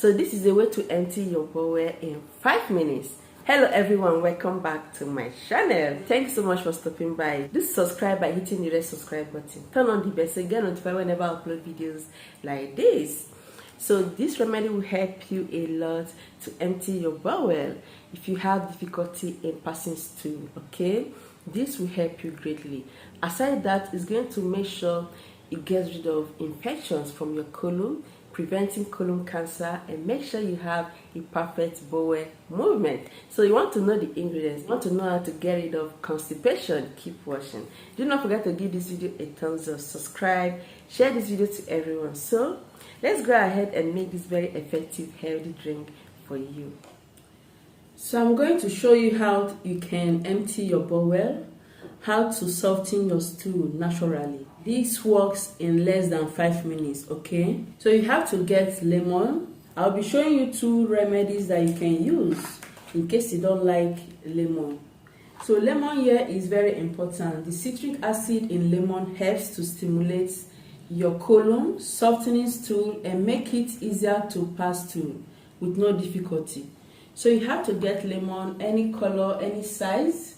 So this is a way to empty your bowel in 5 minutes. Hello everyone, welcome back to my channel. Thanks so much for stopping by. Do subscribe by hitting the red subscribe button. Turn on the bell so you get notified whenever I upload videos like this. So this remedy will help you a lot to empty your bowel if you have difficulty in passing stool, okay? This will help you greatly. Aside that, it's going to make sure it gets rid of infections from your colon, preventing colon cancer, and make sure you have a perfect bowel movement. So you want to know the ingredients, you want to know how to get rid of constipation, keep watching. Do not forget to give this video a thumbs up, subscribe, share this video to everyone. So let's go ahead and make this very effective healthy drink for you. So I'm going to show you how you can empty your bowel, how to soften your stool naturally. This works in less than 5 minutes, okay? So you have to get lemon. I'll be showing you 2 remedies that you can use in case you don't like lemon. So lemon here is very important. The citric acid in lemon helps to stimulate your colon, softening stool, and make it easier to pass stool with no difficulty. So you have to get lemon, any color, any size.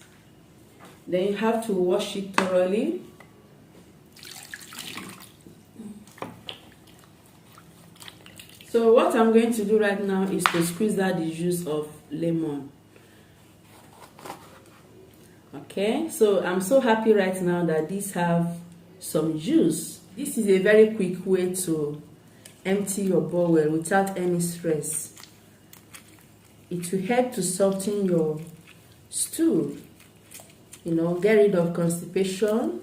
Then you have to wash it thoroughly. So what I'm going to do right now is to squeeze out the juice of lemon. Okay, so I'm so happy right now that these have some juice. This is a very quick way to empty your bowel without any stress. It will help to soften your stool, you know, get rid of constipation.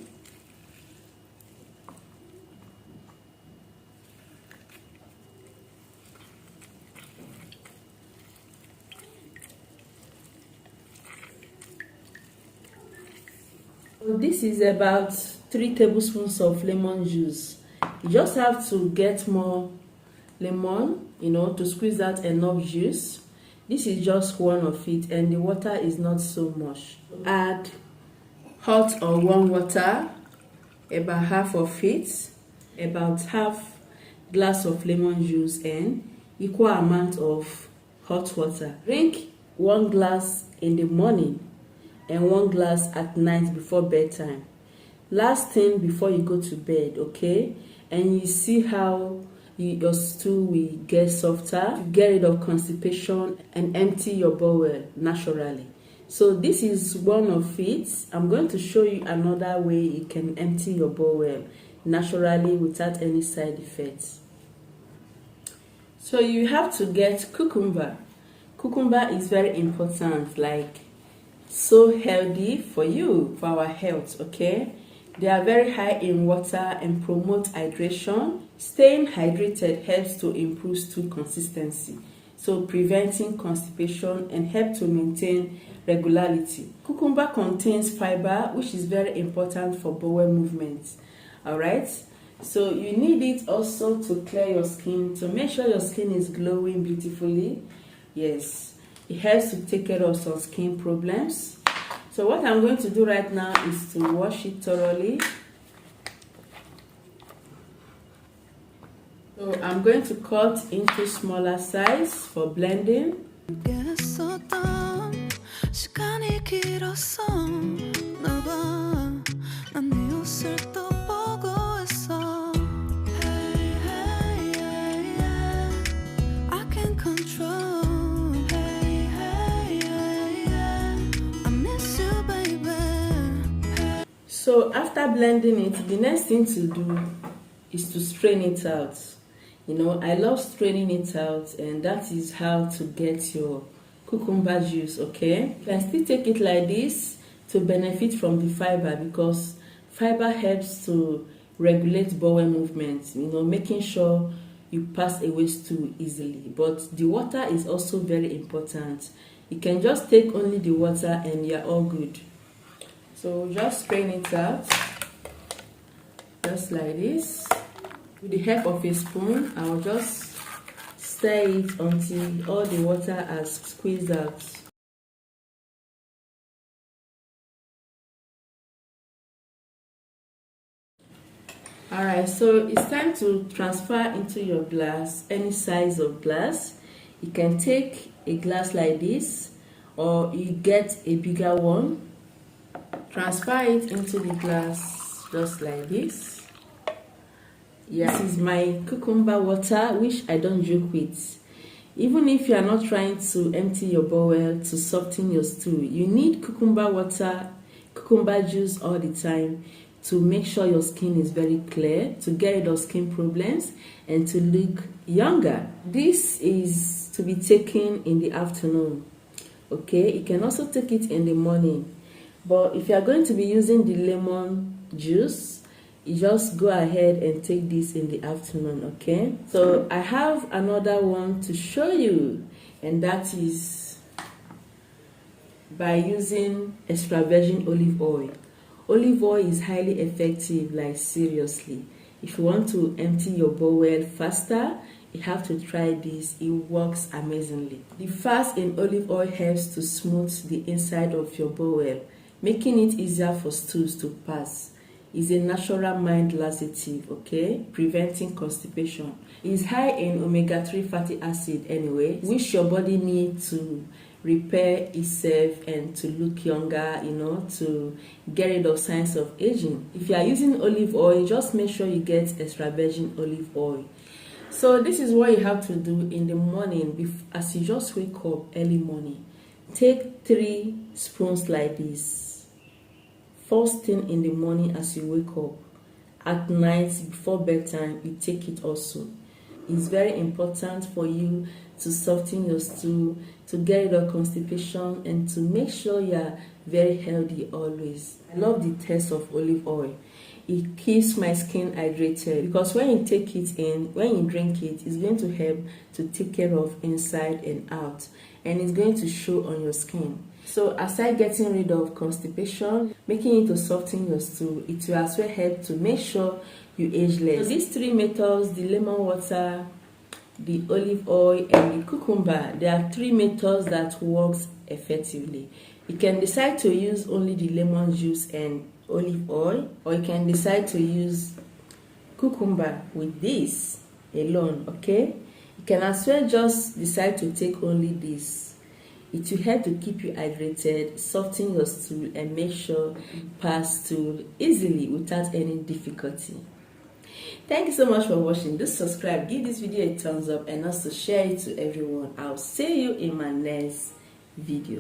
So this is about 3 tablespoons of lemon juice. You just have to get more lemon, you know, to squeeze out enough juice. This is just one of it, and the water is not so much. Add hot or warm water, about half of it, about half glass of lemon juice, and equal amount of hot water. Drink 1 glass in the morning and 1 glass at night before bedtime. Last thing before you go to bed, okay? And you see how your stool will get softer, get rid of constipation, and empty your bowel naturally. So this is one of it. I'm going to show you another way you can empty your bowel naturally without any side effects. So you have to get cucumber. Cucumber is very important, like so healthy for you, for our health, okay? They are very high in water and promote hydration. Staying hydrated helps to improve stool consistency, so preventing constipation and help to maintain regularity. Cucumber contains fiber, which is very important for bowel movements. Alright, so you need it also to clear your skin, to make sure your skin is glowing beautifully. Yes, it helps to take care of some skin problems. So what I'm going to do right now is to wash it thoroughly. So I'm going to cut into smaller size for blending. So after blending it, the next thing to do is to strain it out. You know, I love straining it out, and that is how to get your cucumber juice, okay? You can still take it like this to benefit from the fiber, because fiber helps to regulate bowel movements, you know, making sure you pass away stool easily. But the water is also very important. You can just take only the water and you're all good. So just strain it out, just like this. With the help of a spoon, I'll just stir it until all the water has squeezed out. Alright, so it's time to transfer into your glass, any size of glass. You can take a glass like this, or you get a bigger one. Transfer it into the glass just like this. Yeah, this is my cucumber water, which I don't joke with. Even if you are not trying to empty your bowel to soften your stool, you need cucumber water, cucumber juice all the time to make sure your skin is very clear, to get rid of skin problems, and to look younger. This is to be taken in the afternoon. Okay, you can also take it in the morning. But if you are going to be using the lemon juice, you just go ahead and take this in the afternoon, okay? So I have another one to show you, and that is by using extra virgin olive oil. Olive oil is highly effective, like seriously. If you want to empty your bowel faster, you have to try this. It works amazingly. The fat in olive oil helps to smooth the inside of your bowel, making it easier for stools to pass. It's a natural mild laxative, okay, preventing constipation. It's high in omega-3 fatty acid anyway, which your body needs to repair itself and to look younger, to get rid of signs of aging. If you are using olive oil, just make sure you get extra virgin olive oil. So this is what you have to do in the morning as you just wake up early morning. Take 3 spoons like this. First thing in the morning as you wake up. At night before bedtime, you take it also. It's very important for you to soften your stool, to get rid of constipation, and to make sure you are very healthy always. I love the taste of olive oil. It keeps my skin hydrated because when you take it in, when you drink it, it's going to help to take care of inside and out, and it's going to show on your skin. So aside getting rid of constipation, making it to soften your stool, it will as well help to make sure you age less. So these 3 methods, the lemon water, the olive oil, and the cucumber, there are 3 methods that works effectively. You can decide to use only the lemon juice and olive oil, or you can decide to use cucumber with this alone, okay? You can as well just decide to take only this. It will help to keep you hydrated, soften your stool, and make sure you pass stool easily without any difficulty. Thank you so much for watching. Do subscribe, give this video a thumbs up, and also share it to everyone. I'll see you in my next video.